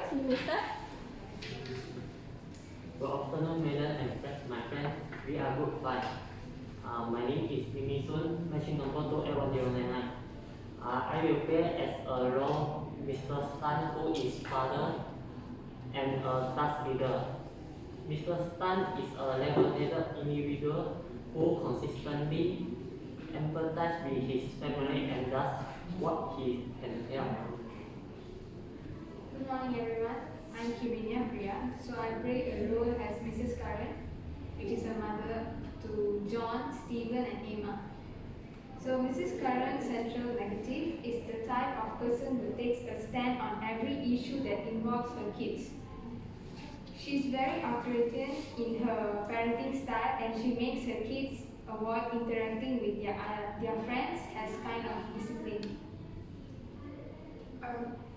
You may start. Good afternoon, madam and my friend. We are group 5. My name is Mimi Sun, matching number 28199. I will play as a role Mr. Stan, who is father and a task leader. Mr. Stan is a level-headed individual who consistently empathizes with his family and does what he can help. Good morning, everyone. I'm Kivinia Priya. So I play a role as Mrs. Karen, which is a mother to John, Stephen, and Emma. So Mrs. Karen's central negative is the type of person who takes a stand on every issue that involves her kids. She's very authoritarian in her parenting style, and she makes her kids avoid interacting with their friends as kind of discipline.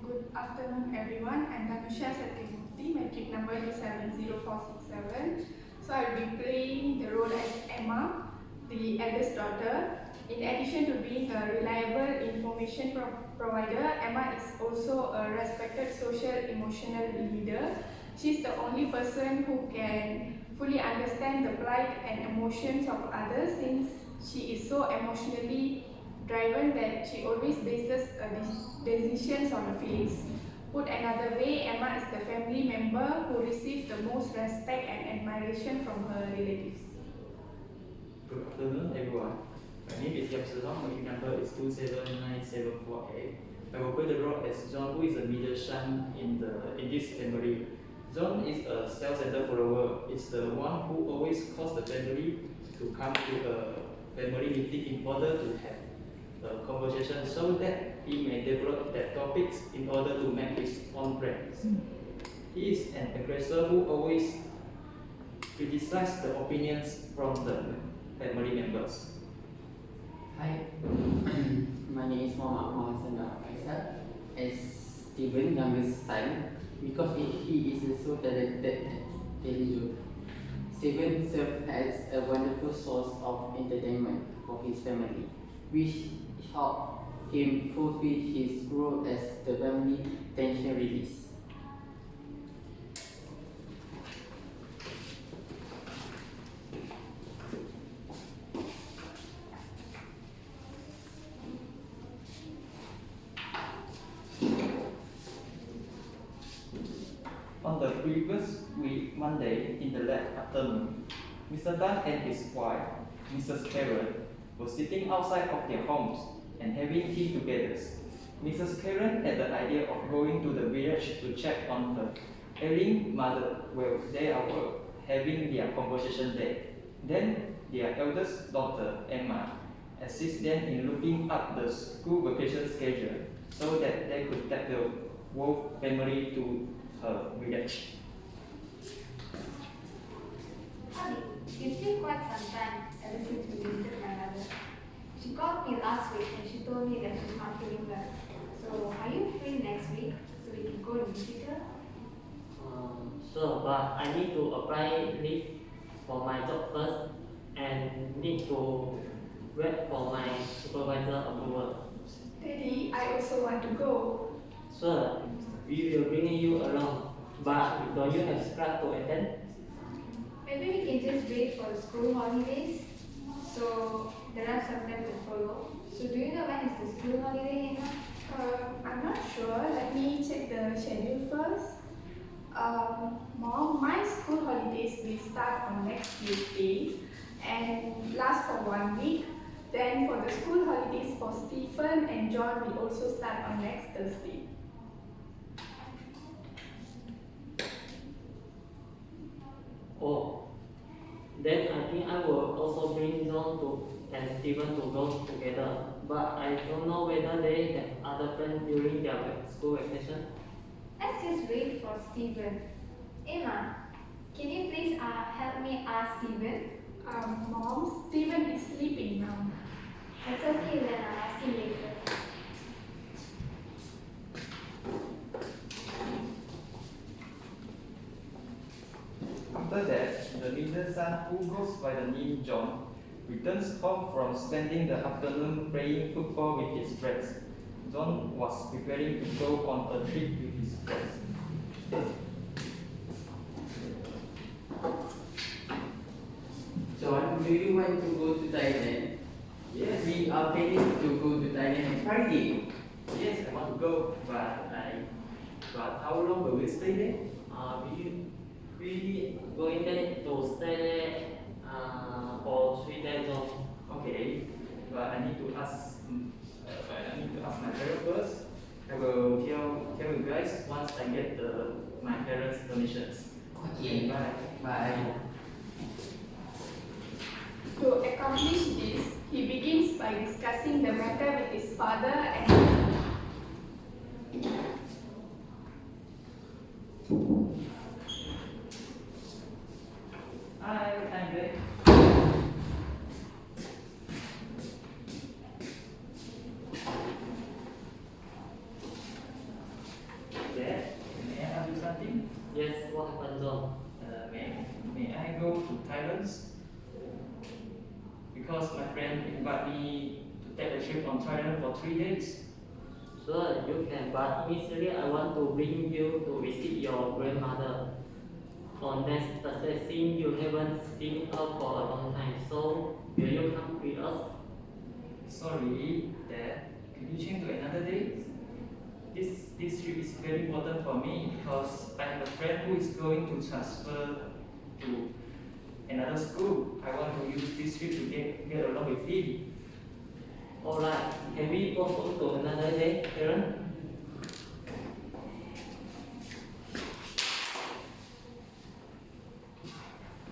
Good afternoon, everyone. I'm Dhanusha Satyamurthy, metric number 270467. So I'll be playing the role as Emma, the eldest daughter. In addition to being a reliable information provider, Emma is also a respected social emotional leader. She's the only person who can fully understand the plight and emotions of others, since she is so emotionally driven that she always bases decisions on her feelings. Put another way, Emma is the family member who receives the most respect and admiration from her relatives. Good afternoon, everyone. My name is Yap Silong. My number is 279748. I will play the role as John, who is the middle son in this family. John is a self-centered follower. It's the one who always calls the family to come to a family meeting in order to have a conversation so that he may develop that topics in order to make his own friends. He is an aggressor who always criticizes the opinions from the family members. Hi, my name is Muhammad Mohsen Faisal as Stephen youngest son because he is a so talented and intelligent. Stephen serves as a wonderful source of entertainment for his family, which helped him fulfill his role as the family tension release. On the previous week, Monday, in the late afternoon, Mr. Tan and his wife, Mrs. Karen, were sitting outside of their homes and having tea together. Mrs. Karen had the idea of going to the village to check on her ailing mother while they were having their conversation there. Then, their eldest daughter, Emma, assisted them in looking up the school vacation schedule so that they could take the whole family to her village. Howdy. It's been quite some time ever since we visited my mother. She called me last week and she told me that she's not feeling well. So are you free next week so we can go and visit her? Sure, but I need to apply leave for my job first and need to wait for my supervisor approval. Daddy, I also want to go. Sure, we will bring you along, but don't you have class to attend? Maybe we can just wait for the school holidays. So there are some time to follow. So do you know when is the school holiday, Emma? I'm not sure. Let me check the schedule first. Mom, my school holidays will start on next Tuesday and last for 1 week. Then for the school holidays for Stephen and John will also start on next Thursday. Oh, then I think I will also bring John and Stephen to go together. But I don't know whether they have other plans during their school vacation. Let's just wait for Stephen. Emma, can you please help me ask Stephen? Mom, Stephen is sleeping now. That's okay then, I'll ask him later. After that, the middle son, who goes by the name John, returns home from spending the afternoon playing football with his friends. John was preparing to go on a trip with his friends. John, do you want to go to Thailand? Yes. We are planning to go to Thailand on Friday. Yes, I want to go, but how long will we stay there? We going there to stay there for 3 days. Okay, but I need to ask. I need to ask my parents first. I will tell you guys once I get my parents' permissions. Okay, Bye. bye. To accomplish this, he begins by discussing the matter with his father and Hi, I'm back. Dad, may I ask you something? Yes, what happened, John? May I go to Thailand? Because my friend invited me to take a trip on Thailand for 3 days. Sure, you can, but initially I want to bring you to visit your grandmother. On next Thursday, since you haven't seen her for a long time, so will you come with us? Sorry, Dad. Could you change to another day? This trip is very important for me because I have a friend who is going to transfer to another school. I want to use this trip to get along with him. Alright, can we postpone to another day, Karen?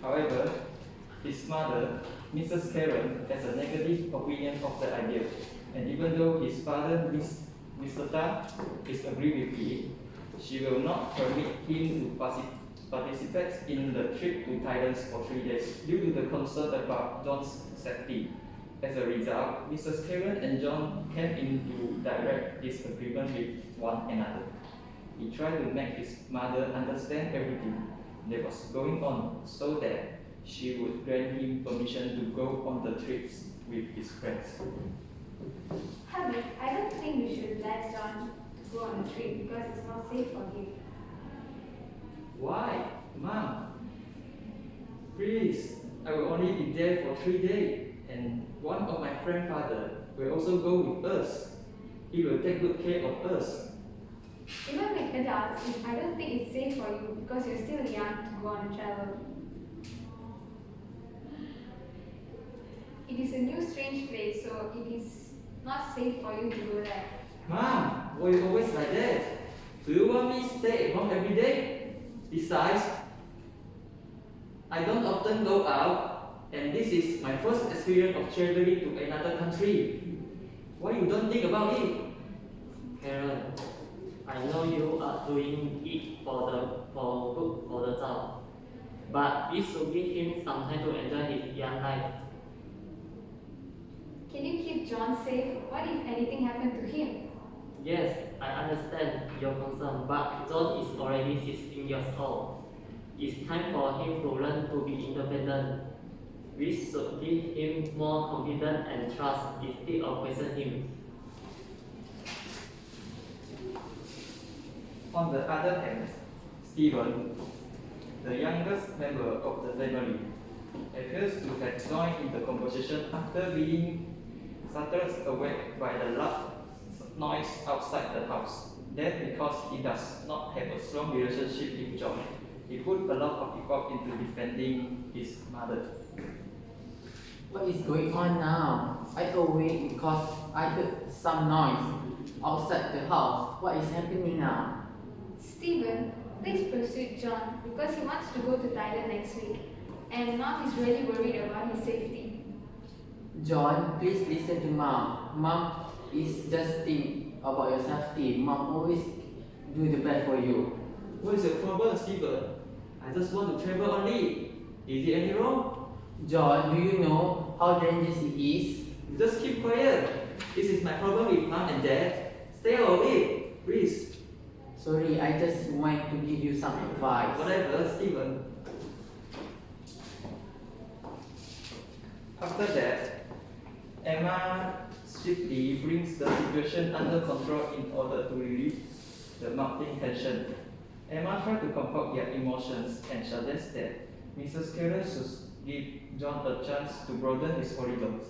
However, his mother, Mrs. Karen, has a negative opinion of the idea. And even though his father, Mr. Tan, disagrees with him, she will not permit him to participate in the trip to Thailand for 3 days due to the concern about John's safety. As a result, Mrs. Karen and John came into direct disagreement with one another. He tried to make his mother understand everything that was going on so that she would grant him permission to go on the trips with his friends. Hubby, I don't think we should let John go on a trip because it's not safe for him. Why? Mom? Please, I will only be there for 3 days, and one of my grandfather will also go with us. He will take good care of us. Even with adults, I don't think it's safe for you because you're still young to go on a travel. It is a new strange place, so it is not safe for you to go there. Mom, why you always like that? Do you want me to stay at home every day? Besides, I don't often go out, and this is my first experience of traveling to another country. Why you don't think about it? Karen, I know you are doing it for good for the child, but we should give him some time to enjoy his young life. Can you keep John safe? What if anything happened to him? Yes, I understand your concern, but John is already 16 years old. It's time for him to learn to be independent. We should give him more confidence and trust instead of question him. On the other hand, Stephen, the youngest member of the family, appears to have joined in the conversation after being startled awake by the loud noise outside the house. That because he does not have a strong relationship with John, he put a lot of effort into defending his mother. What is going on now? I awake because I heard some noise outside the house. What is happening now? Stephen, please persuade John because he wants to go to Thailand next week, and Mom is really worried about his safety. John, please listen to Mom. Mom is just think about your safety. Mom always do the best for you. What is your problem, Stephen? I just want to travel only. Is it any wrong? John, do you know how dangerous it is? You just keep quiet. This is my problem with Mom and Dad. Stay out of it, please. Sorry, I just want to give you some advice. Whatever, Stephen. After that, Emma swiftly brings the situation under control in order to relieve the mounting tension. Emma tried to comfort their emotions and suggests that Mrs. Karen should give John a chance to broaden his horizons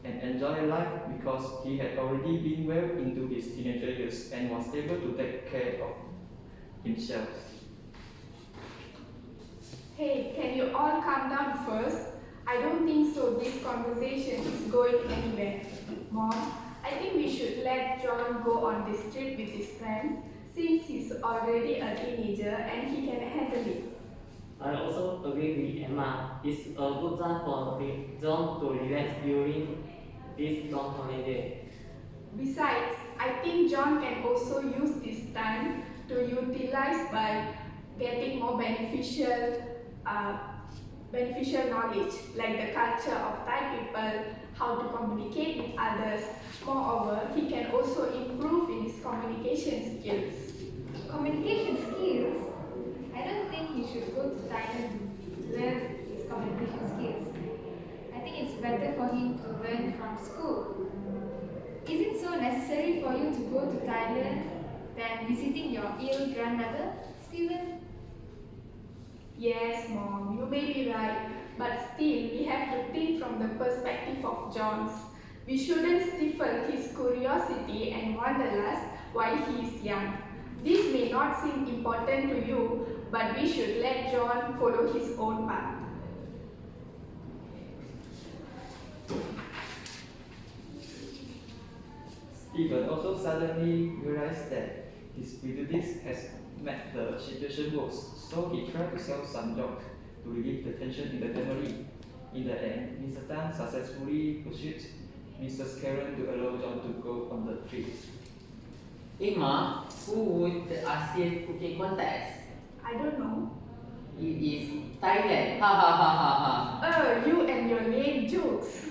and enjoy life because he had already been well into his teenager years and was able to take care of himself. Hey, can you all calm down first? I don't think so. This conversation is going anywhere. Mom, I think we should let John go on this trip with his friends since he's already a teenager and he can handle it. I also agree with Emma. It's a good time for John to relax during this long holiday. Besides, I think John can also use this time to utilize by getting more beneficial knowledge like the culture of Thai people, how to communicate with others. Moreover, he can also improve in his communication skills. Communication skills? I don't think he should go to Thailand to learn his communication skills. I think it's better for him to learn from school. Is it so necessary for you to go to Thailand than visiting your ill grandmother, Stephen? Yes, Mom, you may be right, but still we have to think from the perspective of John's. We shouldn't stifle his curiosity and wanderlust while he is young. This may not seem important to you, but we should let John follow his own path. Stephen also suddenly realized that his prejudice has made the situation worse, so he tried to sell some jokes to relieve the tension in the family. In the end, Mr. Tan successfully pursued Mrs. Karen to allow John to go on the trip. Emma, who would the ASEAN cooking contest? I don't know. It is Thailand. Ha ha ha ha ha. You and your lame jokes.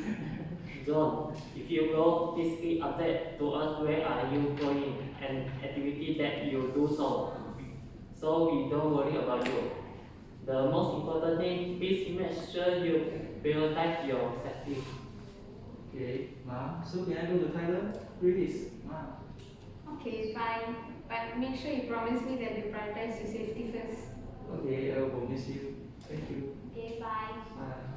John, if you go, please be update to us where are you going and activity that you do so we don't worry about you. The most important thing, please make sure you prioritize your safety. Okay, Mom, so can I go to Thailand? Please, Mom. Okay, fine. But make sure you promise me that you prioritize your safety first. Okay, I will promise you. Thank you. Okay, bye. Bye.